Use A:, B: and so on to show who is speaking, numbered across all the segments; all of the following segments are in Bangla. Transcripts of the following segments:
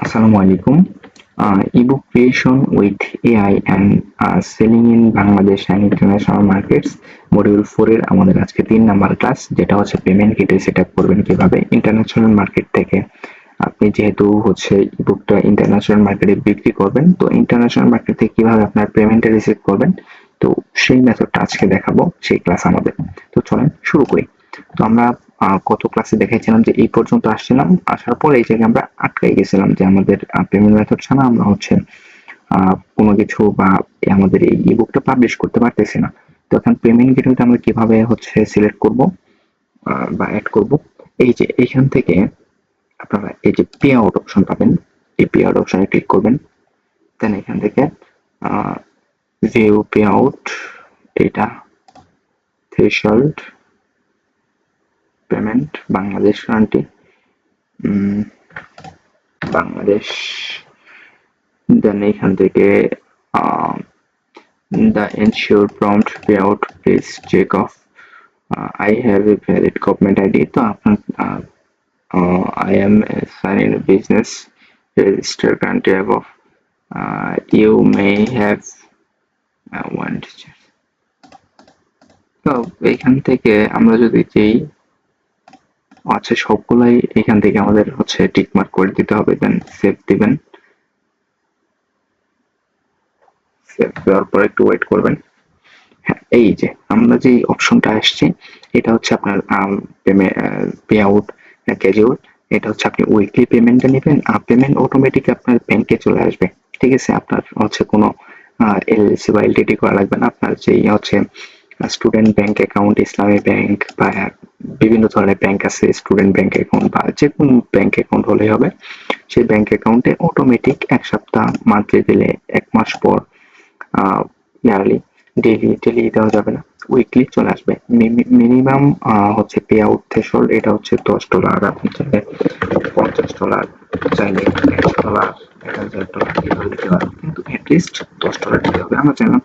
A: Assalamu alaikum. Ebook creation with AI and selling in Bangladesh and international markets module 4 এর আমাদের আজকে 3 নাম্বার ক্লাস, যেটা হচ্ছে পেমেন্ট গেটওয়ে সেটআপ করবেন কিভাবে ইন্টারন্যাশনাল মার্কেট থেকে। আপনি যেহেতু হচ্ছে ইবুকটা ইন্টারন্যাশনাল মার্কেটে বিক্রি করবেন, তো ইন্টারন্যাশনাল মার্কেট থেকে কিভাবে আপনার পেমেন্টটা রিসিভ করবেন, তো সেই মেথডটা আজকে দেখাবো, সেই ক্লাস আমাদের। তো চলেন শুরু করি। তো আমরা গত ক্লাসে দেখাইছিলাম যে এই পর্যন্ত আসছিলাম, আসার পর এই জায়গায় আমরা আটকাই গেছিলাম যে আমাদের পেমেন্ট মেথড ছাড়া আমরা হচ্ছে কোনো কিছু বা আমাদের এই ইবুকটা পাবলিশ করতে পারতেছি না। তো এখন পেমেন্ট গেটওয়েটা আমরা কিভাবে হচ্ছে সিলেক্ট করব বা অ্যাড করব, এই যে এইখান থেকে আপনারা এই যে পে আউট অপশন পাবেন, এই পে আউট অপশনে ক্লিক করবেন। দেন এখান থেকে ভিউ পে আউট, এটা threshold payment Bangladesh currency, Bangladesh. Then এখান থেকে the ensure prompt payout, please check off I have a valid government ID. তো আপনার I am a sign business register country above, you may have one teacher. তো এখান থেকে আমরা যদি যেই আচ্ছা সবগুলাই এখান থেকে আমাদের হচ্ছে টিক মার্ক করে দিতে হবে, দেন সেভ দিবেন। সেভ দেওয়ার পর একটু ওয়েট করবেন। হ্যাঁ, এই যে আমরা যে অপশনটা আসছে, এটা হচ্ছে আপনার পে আউট ক্যাজুয়াল। এটা হচ্ছে আপনি উইকলি পেমেন্টটা নেবেন, আর পেমেন্ট অটোমেটিক আপনার ব্যাংকে চলে আসবে। ঠিক আছে, আপনার হচ্ছে কোনো এলএলসি বা এলটিডি করা লাগবে না। আপনার যেই হচ্ছে স্টুডেন্ট ব্যাংক অ্যাকাউন্ট, ইসলামী ব্যাংক বা বিভিন্ন ধরনের ব্যাংক আছে, স্টুডেন্ট ব্যাংক অ্যাকাউন্ট বা যে কোনো ব্যাংক অ্যাকাউন্ট হলেই হবে। সেই ব্যাংক অ্যাকাউন্টে অটোমেটিক 1 সপ্তাহ, মান্থলি দিলে 1 মাস পর, ইয়ারলি, ডেইলি দেওয়া যাবে না, উইকলি চলে আসবে। মিনিমাম হচ্ছে পে আউট থ্রেশহোল্ড, এটা হচ্ছে $10। আপনি চাইলে $50, চাইলে $100, $1000 এভাবে দিতে পারেন, কিন্তু অ্যাটলিস্ট $10 দিতে হবে। আমরা চাইলাম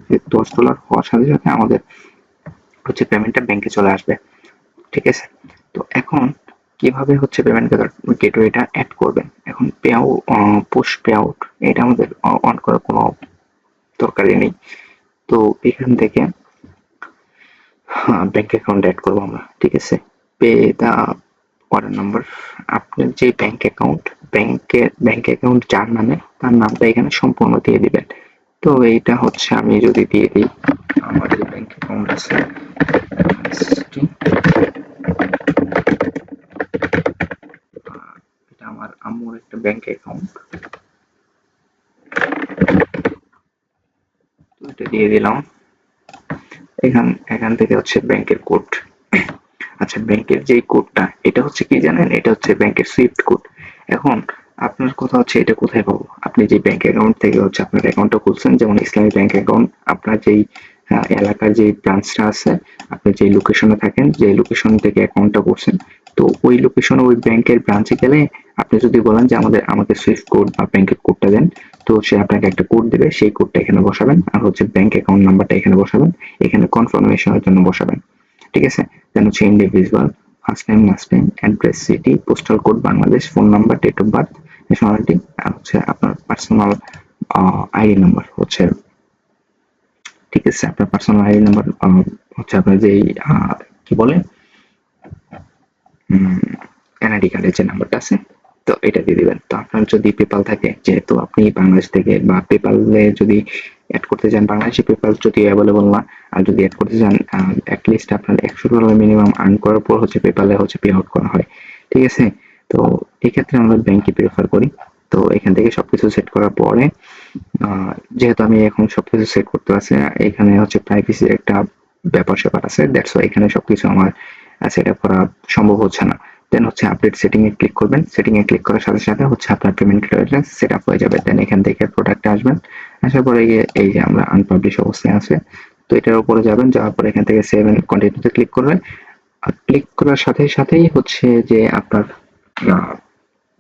A: যে $10 হওয়ার সাথে সাথে আমাদের হচ্ছে পেমেন্টটা ব্যাংকে চলে আসবে। ঠিক আছে, তো এখন কিভাবে হচ্ছে পেমেন্ট গেটওয়েটা অ্যাড করবেন। এখন pay out, push pay out, এটা আমাদের অন করার কোনো দরকারই নেই। তো এখান থেকে ব্যাংক অ্যাকাউন্ট অ্যাড করবো আমরা। ঠিক আছে, পে দা অর্ডার নাম্বার, আপনার যে ব্যাংক অ্যাকাউন্ট যার নামে, তার নামটা এখানে সম্পূর্ণ দিয়ে দিবেন। তো এইটা হচ্ছে আমি যদি দিয়ে দিই, আমার যে ব্যাংক অ্যাকাউন্ট আছে, এটা আমার আম্মুর একটা ব্যাংক অ্যাকাউন্ট, তো এটা দিয়ে দিলাম। এখান থেকে হচ্ছে ব্যাংকের কোড। আচ্ছা, ব্যাংকের যেই কোডটা, এটা হচ্ছে কি জানেন, এটা হচ্ছে ব্যাংকের সুইফট কোড। এখন আপনার কথা হচ্ছে এটা কোথায় পাবো। আপনি যে ব্যাংক অ্যাকাউন্ট থেকে হচ্ছে আপনার অ্যাকাউন্টটা খুলছেন, যেমন ইসলামী ব্যাংক অ্যাকাউন্ট, আপনার যেই এলাকার যে ব্রাঞ্চটা আছে, আপনি যেই লোকেশনে থাকেন, যে লোকেশন থেকে অ্যাকাউন্টটা করছেন, তো ওই লোকেশনে ওই ব্যাংকের ব্রাঞ্চে গেলে আপনি যদি বলেন যে আমাকে সুইফট কোড বা ব্যাংকের কোডটা দেন, তো সে আপনাকে একটা কোড দেবে, সেই কোডটা এখানে বসাবেন, আর হচ্ছে ব্যাংক অ্যাকাউন্ট নাম্বারটা এখানে বসাবেন, এখানে কনফার্মেশনের জন্য বসাবেন। ঠিক আছে, দেন হচ্ছে individual, first name, last name, address, city, postal code Bangladesh, phone number, date of birth, nationality, আর হচ্ছে আপনার পার্সোনাল আইডি নাম্বার হচ্ছে। ঠিক আছে, আপনার পার্সোনাল আইডি নাম্বার হচ্ছে আপনার যেই কি বলে এনআইডি কার্ডের যে নাম্বারটা আছে, তো এটা দিয়ে দিবেন। তো আপনার যদি পেপাল থাকে, যেহেতু আপনি বাংলাদেশ থেকে, বা পেপালে যদি অ্যাড করতে চান, বাংলাদেশি পেপাল যদি অ্যাভেলেবল না, আর যদি অ্যাড করতে চান অ্যাটলিস্ট আপনার $100 মিনিমাম আর্ন করার পর হচ্ছে পেপালে হচ্ছে পে আউট করা হয়। ঠিক আছে, তো এক্ষেত্রে আমরা ব্যাংকে প্রেফার করি। তো এখান থেকে সবকিছু সেট করার পরে, যেহেতু আমি এখন সবকিছু সেট করতে আছে, এখানে হচ্ছে প্রাইভেসির একটা ব্যাপার-স্যাপার আছে, দ্যাটস ওয়াই এখানে সবকিছু আমার সেট আপ করা সম্ভব হচ্ছে না। দেন হচ্ছে আপডেট সেটিং এ ক্লিক করবেন। সেটিং এ ক্লিক করার সাথে সাথে হচ্ছে আপনার পেমেন্ট গেটওয়ে সেট আপ হয়ে যাবে। দেন এখান থেকে প্রোডাক্টে আসবেন, আসার পরে এই যে আমরা আনপাবলিশ অবস্থায় আছে, তো এটার উপরে যাবেন, যাওয়ার পরে এখান থেকে সেভ এন্ড কন্টিনিউতে ক্লিক করবেন। আর ক্লিক করার সাথে সাথেই হচ্ছে যে আপনার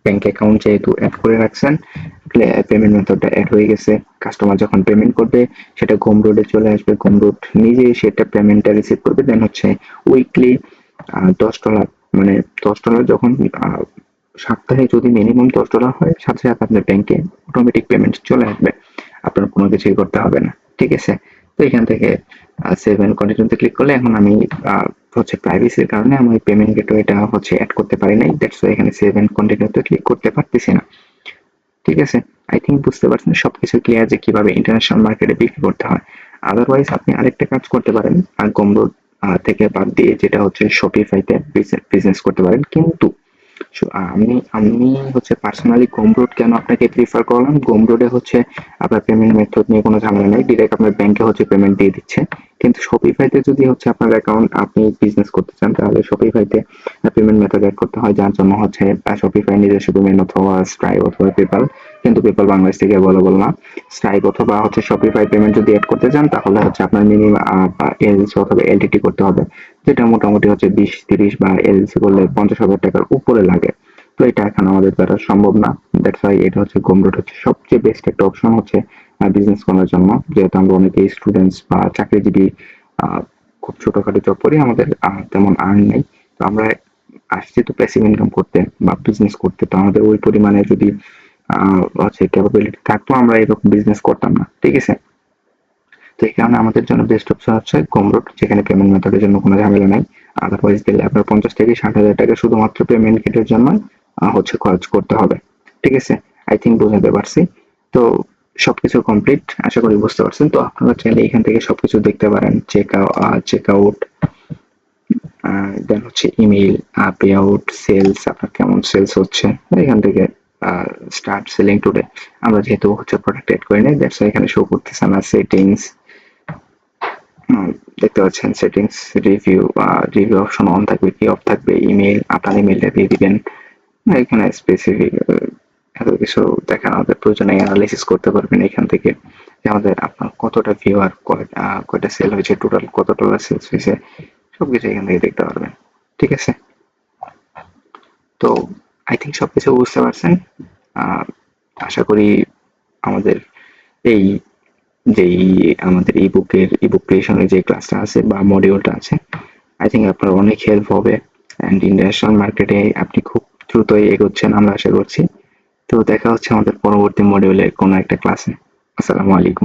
A: ব্যাংক অ্যাকাউন্ট যেহেতু অ্যাড করে রাখছেন, পেমেন্ট মেথডটা অ্যাড হয়ে গেছে। কাস্টমার যখন পেমেন্ট করবে, সেটা গোমরোডে চলে আসবে, গোমরোড নিজেই সেটা পেমেন্টটা রিসিভ করবে। দেন হচ্ছে উইকলি $10, মানে $10 যখন সপ্তাহে যদি মিনিমাম $10 হয়, সাথে সাথে আপনার ব্যাংকে অটোমেটিক পেমেন্ট চলে আসবে, আপনার কোনো কিছুই করতে হবে না। ঠিক আছে? তো এখান থেকে সেভ এন্ড কন্টিনিউতে ক্লিক করলে এখন আমি হচ্ছে প্রাইভেসির কারণে আমি পেমেন্ট গেটওয়েটা হচ্ছে অ্যাড করতে পারি নাই, দ্যাটস ওয়াই এখানে সেভ এন্ড কন্টিনিউতে ক্লিক করতে পারতেছি না। ঠিক আছে? আই থিঙ্ক বুঝতে পারছেন সবকিছু ক্লিয়ার যে কিভাবে ইন্টারন্যাশনাল মার্কেটে বিক্রি করতে হয়। আদারওয়াইজ আপনি আরেকটা কাজ করতে পারেন, গমরোড থেকে বাদ দিয়ে, যেটা হচ্ছে শপিফাইতে বিজনেস করতে পারেন। কিন্তু আমি আমি হচ্ছে পার্সোনালি গমরোড কেন আপনাকে প্রিফার করলাম, গমরোডে হচ্ছে আপনার পেমেন্ট মেথড নিয়ে কোনো ঝামেলা নেই, ডিরেক্ট আপনার ব্যাংকে হচ্ছে পেমেন্ট দিয়ে দিচ্ছে। কিন্তু শপিফাইতে যদি হচ্ছে আপনার অ্যাকাউন্ট আপনি বিজনেস করতে চান, তাহলে শপিফাইতে পেমেন্ট মেথড অ্যাড করতে হয়, যার জন্য হচ্ছে শপিফাই নিজস্ব পেমেন্ট অথবা স্ট্রাইপ অথবা পেপাল, কিন্তু পেপাল বাংলাদেশ থেকে অ্যাভেলেবল না। স্ট্রাইপ অথবা হচ্ছে শপিফাই পেমেন্ট যদি অ্যাড করতে চান, তাহলে হচ্ছে আপনার মিনিমাম এলএলসি অথবা এলটিটি করতে হবে, যেটা মোটামুটি হচ্ছে 20-30 বা এলএলসি করলে 50,000 টাকার উপরে লাগে। তো এটা এখন আমাদের দ্বারা সম্ভব না, দ্যাটস ওয়াই এটা হচ্ছে গমরোড হচ্ছে সবচেয়ে বেস্ট একটা অপশন হচ্ছে বিজনেস করার জন্য, যেহেতু আমরা অনেকেই স্টুডেন্টস বা চাকরিজীবী, খুব ছোটখাটো জব করি, আমাদের তেমন আর্ন নেই। তো আমরা আসছি তো প্যাসিভ ইনকাম করতে বা বিজনেস করতে, তো আমাদের ওই পরিমাণে যদি হচ্ছে ক্যাপাবিলিটি থাকতো, আমরা এরকম বিজনেস করতাম না। ঠিক আছে? তো এই কারণে আমাদের জন্য বেস্ট অপশন হচ্ছে গমরোড, যেখানে পেমেন্ট মেথডের জন্য কোনো ঝামেলা নাই। আদারওয়াইজ গেলে আপনার 50 থেকে 60 হাজার টাকা শুধুমাত্র পেমেন্ট গেটের জন্য হচ্ছে খরচ করতে হবে। ঠিক আছে? আই থিঙ্ক বোঝাতে পারছি। তো সবকিছু কমপ্লিট, আশা করি বুঝতে পারছেন। তো আপনারা চাইলে এখান থেকে সবকিছু দেখতে পারেন, চেক আউট, দেন হচ্ছে ইমেইল, পে আউট, সেলস, আপনার কেমন সেলস হচ্ছে এখান থেকে, স্টার্ট সেলিং টুডে। আমরা যেহেতু হচ্ছে প্রোডাক্ট এড করি নাই, দ্যাটস এখানে শো করতেছে না। সেটিংস দেখতে পাচ্ছেন, সেটিংস, রিভিউ অপশন অন থাকবে কি অফ থাকবে, ইমেল, আপনার ইমেলটা দিয়ে দিবেন। এখানে স্পেসিফিক এত কিছু দেখার আমাদের প্রয়োজনে অ্যানালাইসিস করতে পারবেন এখান থেকে, যে আমাদের আপনার কতটা ভিউয়ার, কয়টা সেল হয়েছে, টোটাল কত ডলার সেলস হয়েছে, সবকিছু এখান থেকে দেখতে পারবেন। ঠিক আছে? তো আই থিঙ্ক সবকিছু বুঝতে পারছেন। আশা করি আমাদের এই যেই আমাদের ইবুক ক্রিয়েশনের যে ক্লাসটা আছে বা মডিউলটা আছে, আই থিঙ্ক আপনার অনেক হেল্প হবে, অ্যান্ড ইন্টারন্যাশনাল মার্কেটে আপনি খুব দ্রুতই এগোচ্ছেন আমরা আশা করছি। তো দেখা হচ্ছে আমাদের পরবর্তী মডিউলের কোনো একটা ক্লাসে। আসসালামু আলাইকুম।